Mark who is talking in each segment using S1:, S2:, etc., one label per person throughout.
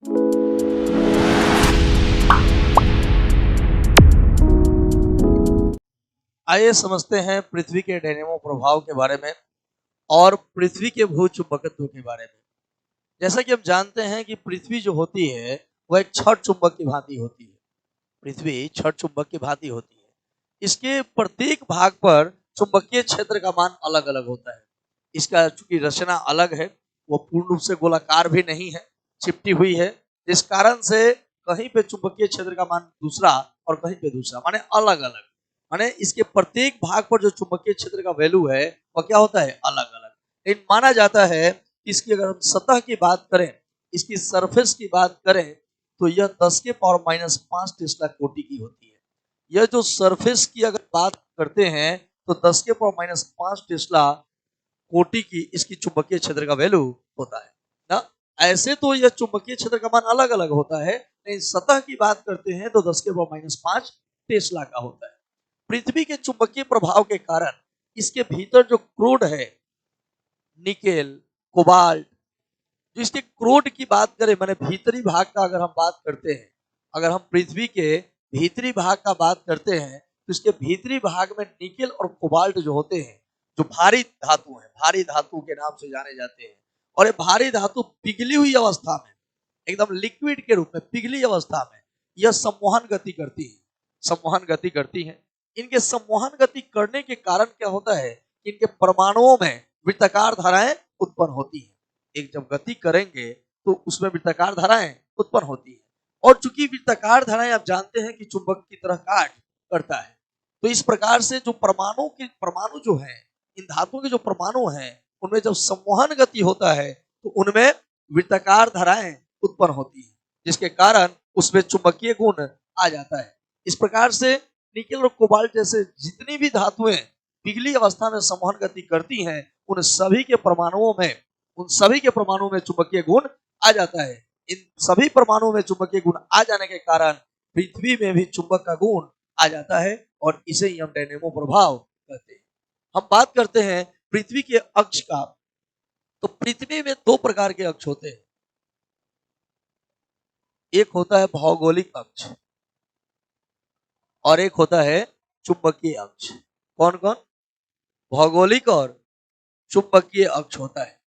S1: आइए समझते हैं पृथ्वी के डायनेमो प्रभाव के बारे में और पृथ्वी के भूचुंबकत्व के बारे में। जैसा कि हम जानते हैं कि पृथ्वी जो होती है वह एक छड़ चुंबक की भांति होती है। पृथ्वी छड़ चुंबक की भांति होती है। इसके प्रत्येक भाग पर चुंबकीय क्षेत्र का मान अलग अलग होता है। इसका चूंकि रचना अलग है, वो पूर्ण रूप से गोलाकार भी नहीं है, चिपटी हुई है, जिस कारण से कहीं पे चुंबकीय क्षेत्र का मान दूसरा और कहीं पे दूसरा, माने अलग अलग। माने इसके प्रत्येक भाग पर जो चुंबकीय क्षेत्र का वैल्यू है वह क्या होता है, अलग अलग। लेकिन माना जाता है कि इसकी अगर हम सतह की बात करें, इसकी सरफेस की बात करें, तो यह 10⁻⁻5 टेस्ला कोटि की होती है। यह जो सरफेस की अगर बात करते हैं तो 10⁻5 टेस्ला कोटि की इसकी चुंबकीय क्षेत्र का वैल्यू होता है ना। ऐसे तो यह चुंबकीय क्षेत्र का मान अलग अलग होता है, लेकिन सतह की बात करते हैं तो 10⁻5 टेस्ला का होता है। पृथ्वी के चुंबकीय प्रभाव के कारण इसके भीतर जो क्रूड है, निकेल, कोबाल्ट, जो इसके क्रूड की बात करें, माने भीतरी भाग का अगर हम बात करते हैं, अगर हम पृथ्वी के भीतरी भाग का बात करते हैं तो इसके भीतरी भाग में निकेल और कोबाल्ट जो होते हैं, जो भारी धातु है, भारी धातु के नाम से जाने जाते हैं। और ये भारी धातु पिघली हुई अवस्था में, एकदम लिक्विड के रूप में पिघली अवस्था में यह संवहन गति करती है, संवहन गति करती है। इनके संवहन गति करने के कारण क्या होता है कि इनके परमाणुओं में वृत्ताकार धाराएं उत्पन्न होती है। एक जब गति करेंगे तो उसमें वृत्ताकार धाराएं उत्पन्न होती है। और चूंकि वृत्ताकार धाराएं आप जानते हैं कि चुंबक की तरह कार्य करता है, तो इस प्रकार से जो परमाणु जो है, इन धातुओं के जो परमाणु हैं, उनमें जब संवहन गति होता है तो उनमें वृत्ताकार धाराएं उत्पन्न होती है, जिसके कारण उसमें चुंबकीय गुण आ जाता है। इस प्रकार से निकेल और कोबाल्ट जैसे जितनी भी धातुएं पिघली अवस्था में संवहन गति करती हैं, उन सभी के परमाणुओं में चुंबकीय गुण आ जाता है। इन सभी परमाणुओं में चुंबकीय गुण आ जाने के कारण पृथ्वी में भी चुंबक का गुण आ जाता है, और इसे ही हम डायनेमो प्रभाव कहते हैं। हम बात करते हैं पृथ्वी के अक्ष का, तो पृथ्वी में दो प्रकार के अक्ष होते हैं। एक होता है भौगोलिक अक्ष और एक होता है चुंबकीय अक्ष। कौन कौन? भौगोलिक और चुंबकीय अक्ष होता है।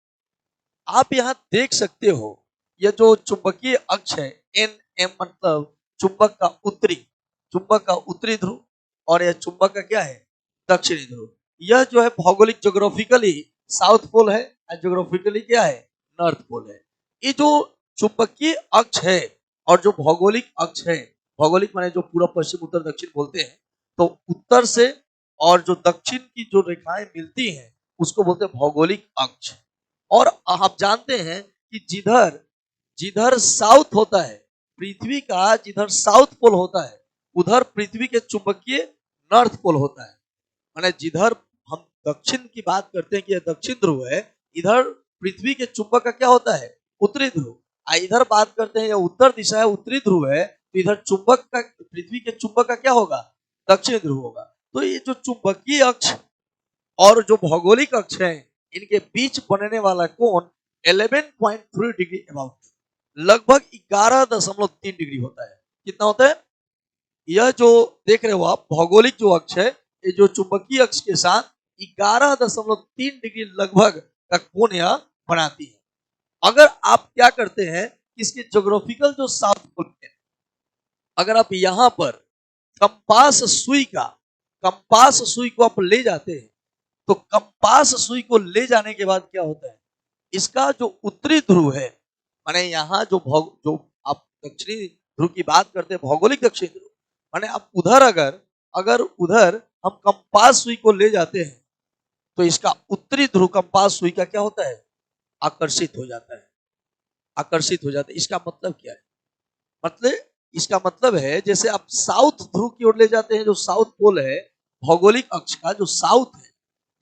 S1: आप यहां देख सकते हो, यह जो चुंबकीय अक्ष है, एन एम मतलब चुंबक का उत्तरी ध्रुव, और यह चुंबक का क्या है, दक्षिणी ध्रुव। यह जो है भौगोलिक ज्योग्राफिकली साउथ पोल है और ज्योग्राफिकली क्या है, नॉर्थ पोल है। ये जो चुंबकीय अक्ष है और जो भौगोलिक अक्ष है, भौगोलिक माने जो पूर्व पश्चिम उत्तर दक्षिण बोलते हैं, तो उत्तर से और जो दक्षिण की जो रेखाएं मिलती हैं उसको बोलते हैं भौगोलिक अक्ष। और आप जानते हैं कि जिधर जिधर साउथ होता है, पृथ्वी का जिधर साउथ पोल होता है, उधर पृथ्वी के चुंबकीय नॉर्थ पोल होता है। माने जिधर हम दक्षिण की बात करते हैं कि यह दक्षिण ध्रुव है, इधर पृथ्वी के चुंबक का क्या होता है, उत्तरी ध्रुव। इधर बात करते हैं यह उत्तर दिशा है, उत्तरी ध्रुव है, तो इधर पृथ्वी के चुंबक का क्या होगा, दक्षिण ध्रुव होगा। तो ये जो चुंबकीय अक्ष और जो भौगोलिक अक्ष है, इनके बीच बनने वाला कोण 11.3 डिग्री अबाउट, लगभग 11.3 डिग्री होता है। कितना होता है? यह जो देख रहे हो आप भौगोलिक जो अक्ष है, ये जो चुंबकीय अक्ष के साथ 11.3 डिग्री लगभग का कोण यह बनाती है। अगर आप क्या करते हैं, इसके ज्योग्राफिकल जो साउथ पोल है, अगर आप यहां पर कंपास सुई को आप ले जाते हैं, तो कंपास सुई को ले जाने के बाद क्या होता है, इसका जो उत्तरी ध्रुव है, माने यहाँ जो आप दक्षिणी ध्रुव की बात करते हैं, भौगोलिक दक्षिणी ध्रुव, माने आप उधर अगर उधर हम कंपास सुई को ले जाते हैं, तो इसका उत्तरी ध्रुव कंपास सुई का क्या होता है, आकर्षित हो जाता है। इसका मतलब क्या है? मतलब इसका मतलब है जैसे आप साउथ ध्रुव की ओर ले जाते हैं, जो साउथ पोल है भौगोलिक अक्ष का, जो साउथ है,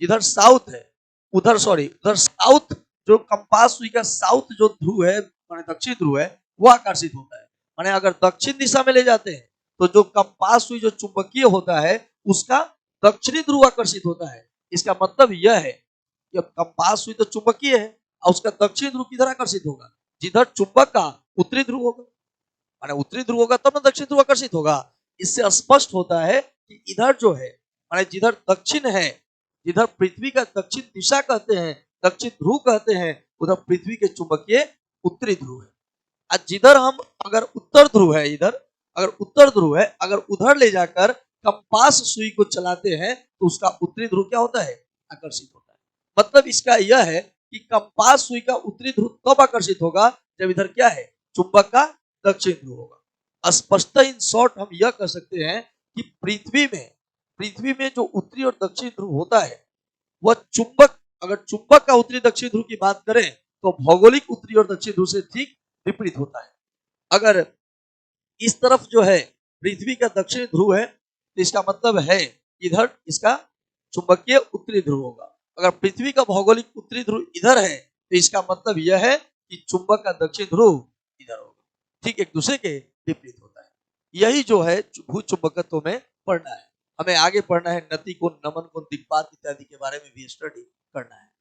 S1: जिधर साउथ है उधर साउथ, जो कंपास सुई का साउथ जो ध्रुव है, माने दक्षिण ध्रुव है, वो आकर्षित होता है। माने अगर दक्षिण दिशा में ले जाते हैं तो जो कंपास सुई जो चुंबकीय होता है उसका दक्षिणी ध्रुव आकर्षित होता है। इसका मतलब यह है कि कंपास सुई तो चुंबकीय है और उसका दक्षिणी ध्रुव किधर आकर्षित होगा, जिधर चुंबक का उत्तरी ध्रुव होगा, माने उत्तरी ध्रुव होगा तब ना दक्षिण ध्रुव आकर्षित होगा। इससे स्पष्ट होता है कि इधर जो है, माने जिधर दक्षिण है, जिधर पृथ्वी का दक्षिण दिशा कहते हैं, दक्षिण ध्रुव कहते हैं, उधर पृथ्वी के चुंबकीय उत्तरी ध्रुव है। और जिधर हम अगर उत्तर ध्रुव है, इधर अगर उत्तर ध्रुव है, अगर उधर ले जाकर कंपास सुई को चलाते हैं तो उसका उत्तरी ध्रुव क्या होता है, आकर्षित होता है। मतलब इसका यह है कि कंपास सुई का उत्तरी ध्रुव तब आकर्षित होगा जब इधर क्या है, चुंबक का दक्षिण ध्रुव होगा। स्पष्टतः इन शॉर्ट हम यह कह सकते हैं कि पृथ्वी में जो उत्तरी और दक्षिण ध्रुव होता है वह चुंबक, अगर चुंबक का उत्तरी दक्षिण ध्रुव की बात करें तो भौगोलिक उत्तरी और दक्षिण ध्रुव से ठीक विपरीत होता है। अगर इस तरफ जो है पृथ्वी का दक्षिण ध्रुव है तो इसका मतलब है इधर इसका चुंबकीय उत्तरी ध्रुव होगा। अगर पृथ्वी का भौगोलिक उत्तरी ध्रुव इधर है तो इसका मतलब यह है कि चुंबक का दक्षिण ध्रुव इधर होगा। ठीक एक दूसरे के विपरीत होता है। यही जो है भू चुंबकत्व में पढ़ना है। हमें आगे पढ़ना है नति कोण, नमन कोण, दिक्पात इत्यादि के बारे में भी स्टडी करना है।